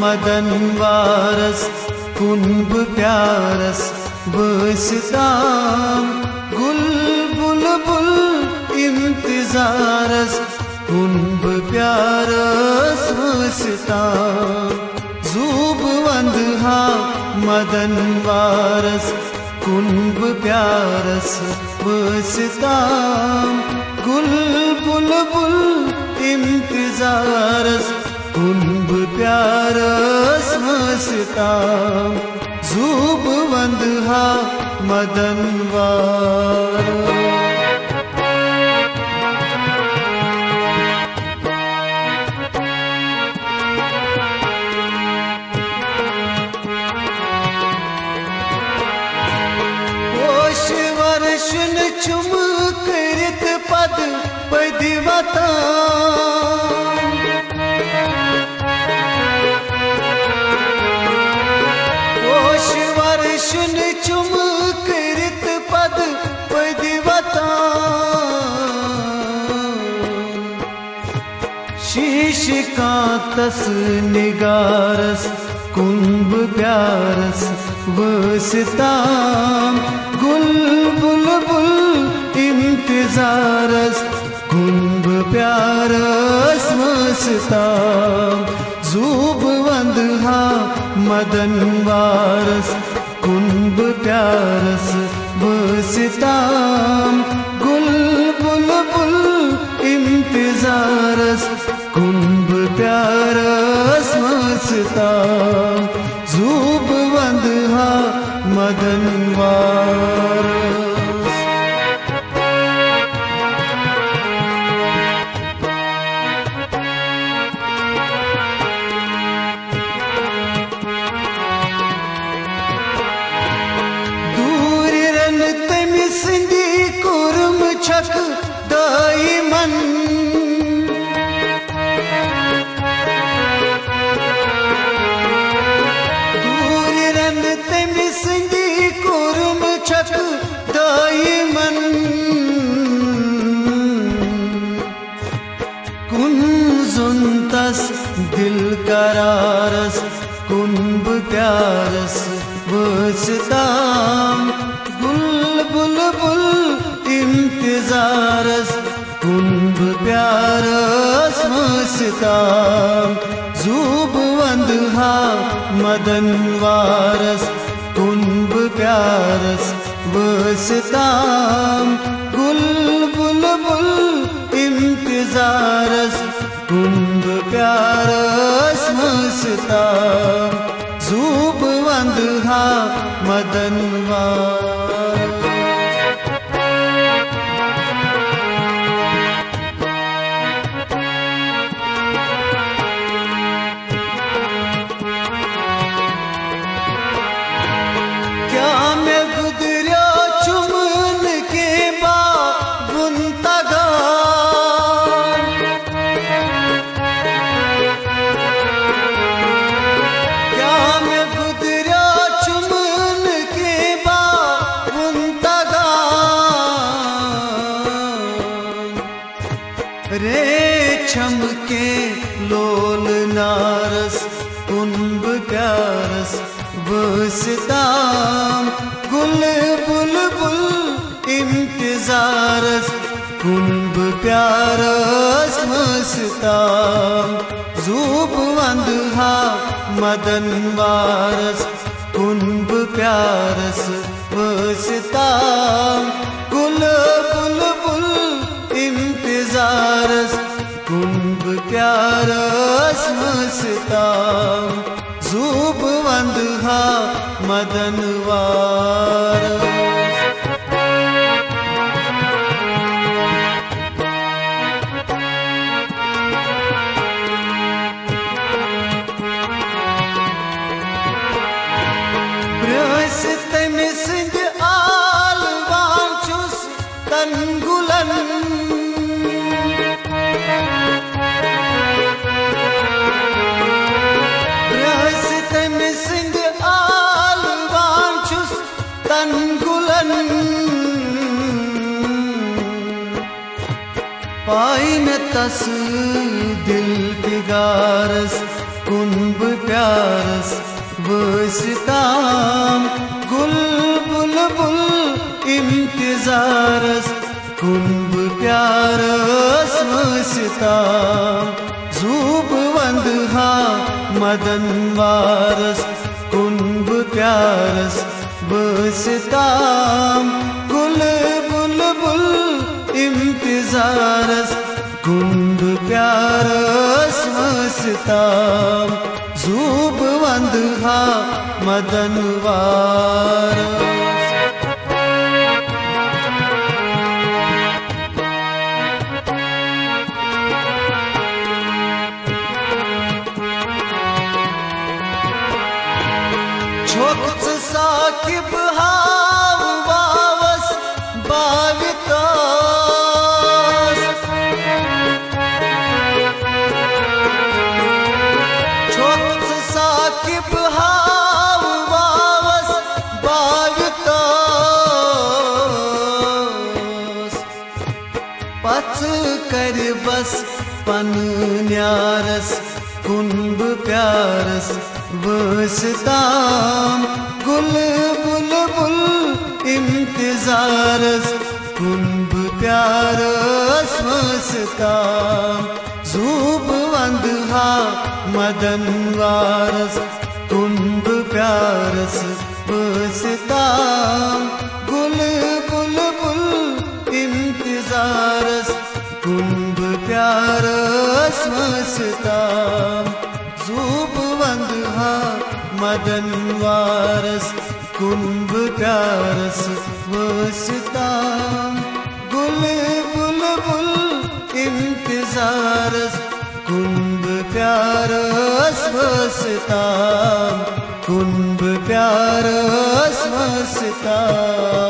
मदन वारस कुंभ प्यारस बसताम गुल बुलबुल इंतजारस कुंभ प्यारस बसताम जूब वंदहा मदन वारस कुंभ प्यारस बसताम गुल बुलबुल इंतजारस कुंभ प्यारस बसताम जूब वंदहा मदन वारस। वर्षन चुम कृत पद पदिवता ओश वर्षन चुम कृत पद पदिवता शीश कांतस निगारस कुंभ प्यारस बसताम गुल बुलबुल इंतजारस कुंभ प्यारस बसताम जूब वंदहा मदन वारस कुंभ प्यारस बसताम गुल बुलबुल इंतजारस कुंभ प्यारस बसताम जूब वंदहा मदन वारस। दूर रन तमि सिंधी कुर्म छक दाई मन छक दाई मन कुंजुंतस दिल करारस कुंभ प्यारस बसताम गुल बुलबुल इंतजारस कुंभ प्यारस बसताम जूब वंदहा मदन वारस कुंभ प्यारस बसताम गुल बुलबुल इंतजारस कुंभ प्यारस बसताम जूब वंदहा मदन वारस। रे छमके लोल नारस कुंभ प्यारस बसताम गुल बुलबुल इंतजारस कुंभ प्यारस बसताम जूब वंदहा मदन वारस कुंभ प्यारस बसताम गुल बुलबुल इंतजारस कुंभ प्यारस बसताम जूब वंदहा मदन वारस। तमि सिंध आल वांचुस तनगुलन तमि सिंध आल वांचुस तनगुलन पाई न तस दिल बिगारस कुंभ प्यारस वसताम गुल बुलबुल इम्तिजारस कुंभ प्यारस वसताम जूब वंदहा मदन वारस कुंभ प्यारस वसताम गुल बुलबुल इम्तिजारस कुंभ प्यारस वसताम जूब वंदहा मदन वारस। छोकच साकिब हाव वावस बावितास छोकच साकिब हाव वावस बावितास पच कर बस पन न्यारस कुंभ प्यारस वसताम गुल बुलबुल इम्तिजारस कुंभ प्यारस वसताम जूब वंदहा मदन वारस कुंभ प्यारस वसताम गुल बुलबुल इम्तिजारस कुंभ प्यारस वसताम जूब वंदहा मदन वारस कुंभ प्यारस वसताम गुल बुलबुल इम्तिजारस कुंभ प्यारस वसताम कुंभ प्यारस वसताम।